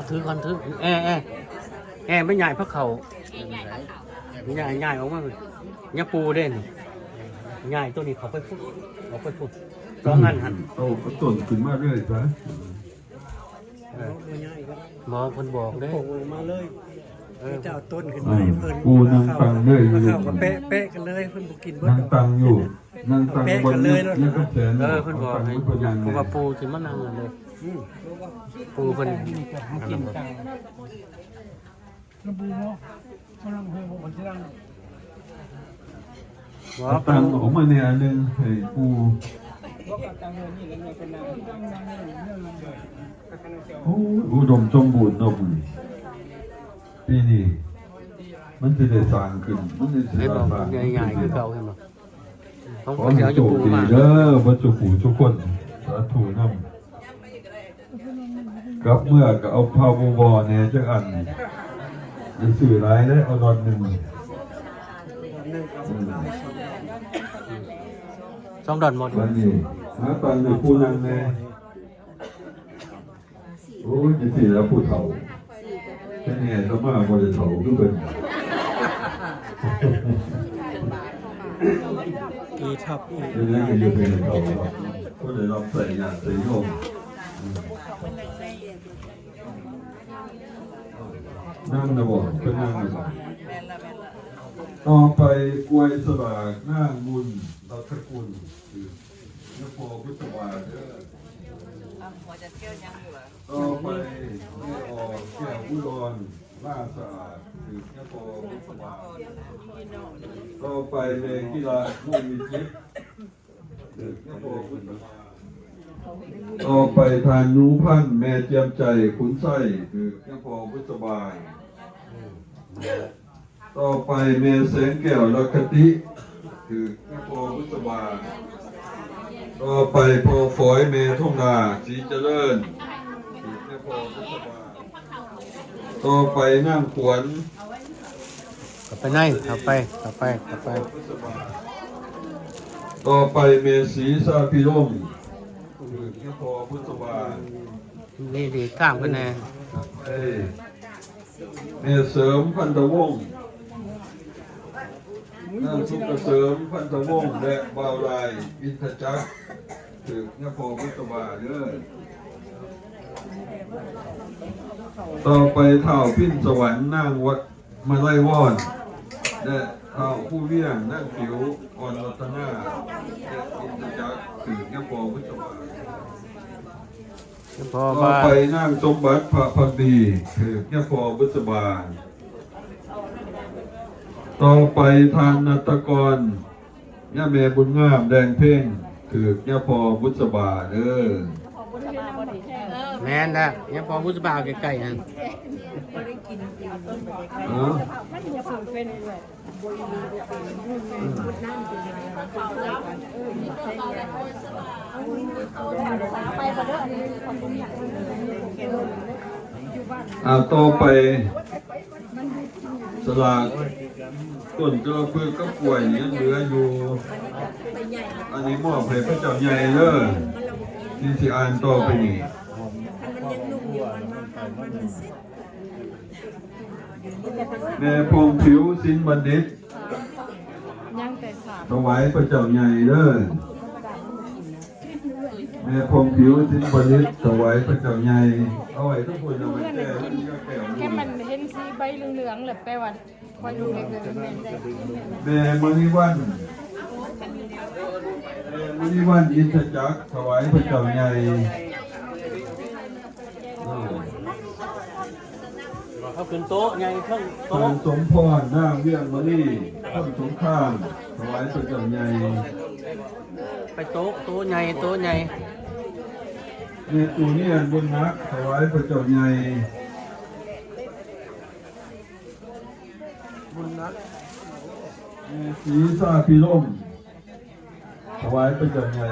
ถือก่อนถือแอไม่ใหญ่เพราะเขาใหญ่ออกมาเลยเนี่ยปูเด่นใหญ่ตัวนี้เขาไปพูดร้องงานหัน เอาต้นขึ้นมาเรื่อยซะ หมอคนบอกเด้ โผล่มาเลยเจ้าต้นขึ้น อ่า มาเพิ่น ปูนั่งตังเลยอยู่ เข้าก็เป๊ะกันเลยเพิ่นบ่กินเบิด นั่งตังอยู่นั่งตังบนนี่ก็แสน เพิ่นบอกให้เพราะว่าปูที่มันนั่งกันเลยปูเพิ่น กินตังระบูเนาะมันนั่งเพิ่นบ่สินั่ง ว่า ตังออกมาเนี่ยนึงให้ปู บ่ก็ตังเงินนี่แล้วเป็นนั่งโอ้อุดมสมบูรณ์เนาะมื้อปีนี้มันจะได้สร้างขึ้นมันจะ ให้ ได้ บอก สร้าง ใหญ่ๆคือเก่าใช่ไหมต้อง ขอ เสี ให้ ย โช อยู่ ค ปู ดี มา เด้อบ่จุกูทุกคนสาธุนำกับเมื่อก็เอาพาวบอแน่จักอันอย่าสื่อหลายได้เอาดอนหนึง 2 ดอนหมด วันนี้หาตังค์ให้ผู้นั่งแน่โอ้ยจังซี่แล้วผู้เฒ่าแค่นี้ก็มาบ่ได้เฒ่าคือเพิ่น อีทับอี เดี๋ยวนี้ก็อยู่เป็นเฒ่าก็ได้รับใส่ญาติใส่โยมนั่งนะบ่เพิ่นนั่งนะบ่ต่อไปอวยสลากนางบุญรัตกุลคือยโพพุทธวาเด้อต่อไปแม่ออกแก้วอุดรล่าสะอาดคือยโพพุทธวาต่อไปแม่กีฬามุ่งมีจิตคือยโพพุทธวาต่อไปทานนูพันธ์แม่เจียมใจขุนไส้คือยโพพุทธวาต่อไปเมแสงแก้วลักขติคือแม่โพพุทธบาลต่อไปพอฝอยเมทุ่งนาสีเจริญคือแม่โพพุทธบาลต่อไปนั่งขวน กลับไปไหนกลับไป พุทธบาลต่อไปเมสีสาพิร่มคือแม่โพพุทธบาล นี่ดีข้ามกันแน่ เมเสริมพันธวงศ์นางสุกเสริมพันธวงศ์และบ่าวลายอินทจักรถือเนี่ยพอพุทธบาเด้อต่อไปเท่าพินสวรรค์นางวัดมาไล่วอนและเท่าผู้เวียงนางผิวอ่อนรัตนาและอินทจักรถือเนี่ยพอพุทธบา พอ ต่อ มา ไปนั่งสมบัติพระพักดีถือเนี่ยพอพุทธบาต่อไปทานนัตกรย่าเมบุญงามแดงเพ่งคือย่าพอบุษบาเด้อ แม่นนะเนี่ยพอพุทธบาใกล้ๆนั่น อ๋อต่อไปสลากต้นกระพือก็ป่วยเนี่ยเหลืออยู่อันนี้มอบให้พระเจ้าใหญ่เด้อที่สิอ่านต่อไปนี่แม่พงผิวสินบัณฑิตถวายพระเจ้าใหญ่เด้อแม่พงผิวสินบัณฑิตถวายพระเจ้าใหญ่เอาไว้ทุกคนเอาไว้แก้ แค่มันเห็นสีใบเหลืองๆแหละแปลว่าพออยู่ในเงินแม่นได้ แม่มณีวันอินทจักรถวายพระเจ้าใหญ่ เขาขึ้นโต๊ะไงเครื่อง ทา โต๊ะ งสมพรนางเวียงมณีต้นสงข้ามถวายพระเจ้าใหญ่ ไปโต๊ะใหญ่ เมตุเนียนบุญนักถวายพระเจ้าใหญ่บุญนักเมสีสาพิร่มถวายพระเจ้าใหญ่